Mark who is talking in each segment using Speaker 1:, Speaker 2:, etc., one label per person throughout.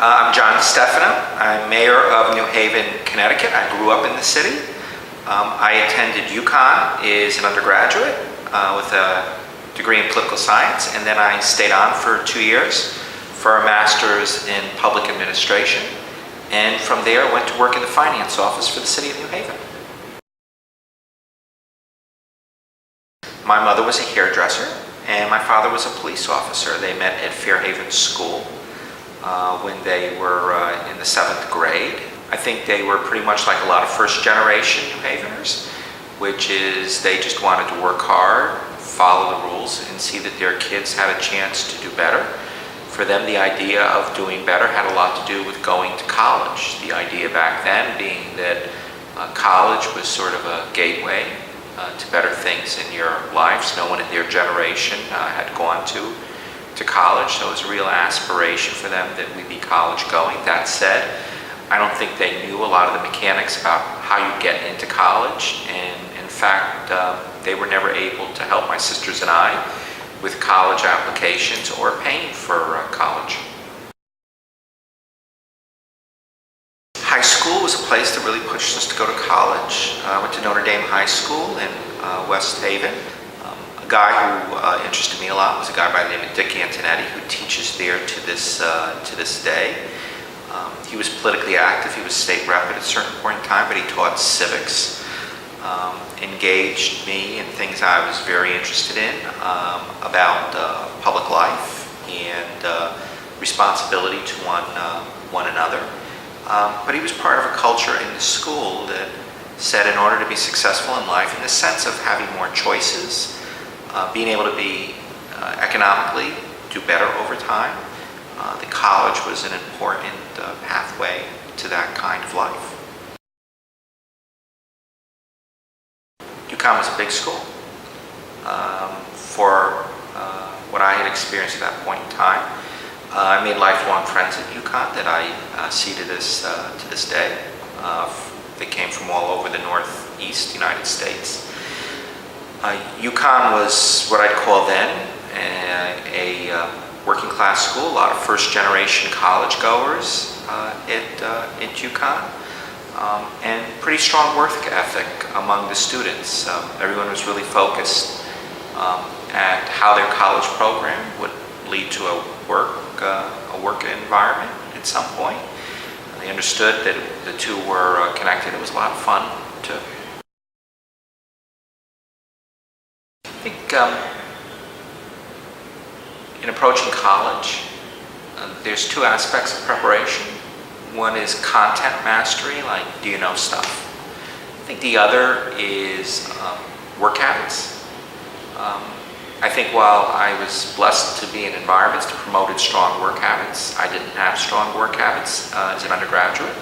Speaker 1: I'm John DeStefano. I'm mayor of New Haven, Connecticut. I grew up in the city. I attended UConn as an undergraduate with a degree in political science, and then I stayed on for 2 years for a master's in public administration. And from there, I went to work in the finance office for the city of New Haven. My mother was a hairdresser, and my father was a police officer. They met at Fairhaven School when they were in the 7th grade. I think they were pretty much like a lot of first-generation New Haveners, which is they just wanted to work hard, follow the rules, and see that their kids had a chance to do better. For them, the idea of doing better had a lot to do with going to college. The idea back then being that college was sort of a gateway to better things in your lives. No one in their generation had gone to college, so it was a real aspiration for them that we be college going. That said, I don't think they knew a lot of the mechanics about how you get into college, and in fact, they were never able to help my sisters and I with college applications or paying for college. High school was a place that really pushed us to go to college. I went to Notre Dame High School in West Haven. A guy who interested me a lot was a guy by the name of Dick Antonetti, who teaches there to this day. He was politically active. He was state rep at a certain point in time, but he taught civics. Engaged me in things I was very interested in about public life and responsibility to one another. But he was part of a culture in the school that said in order to be successful in life, in the sense of having more choices, being able to be economically do better over time, the college was an important pathway to that kind of life. UConn was a big school. For what I had experienced at that point in time, I made lifelong friends at UConn that I see to this day. They came from all over the Northeast United States. UConn was what I'd call then a working class school. A lot of first generation college goers at UConn. And pretty strong work ethic among the students. Everyone was really focused at how their college program would lead to a work environment at some point. They understood that the two were connected. It was a lot of fun too. I think in approaching college, there's two aspects of preparation. One is content mastery, like do you know stuff? I think the other is work habits. I think while I was blessed to be in environments that promoted strong work habits, I didn't have strong work habits as an undergraduate.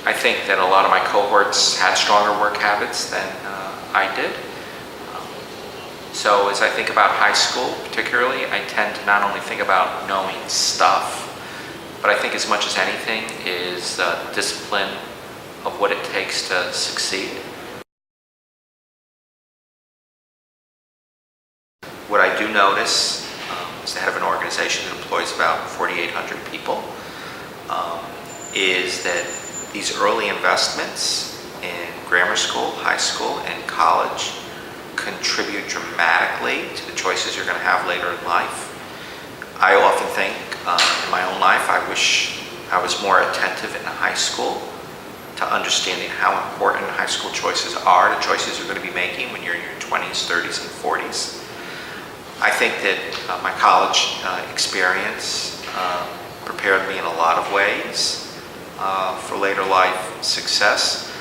Speaker 1: I think that a lot of my cohorts had stronger work habits than I did. So as I think about high school particularly, I tend to not only think about knowing stuff, but I think as much as anything is discipline of what it takes to succeed. What I do notice as the head of an organization that employs about 4,800 people is that these early investments in grammar school, high school, and college contribute dramatically to the choices you're going to have later in life. I often think in my own life, I wish I was more attentive in high school to understanding how important high school choices are, the choices you're going to be making when you're in your 20s, 30s, and 40s. I think that my college experience prepared me in a lot of ways for later life success.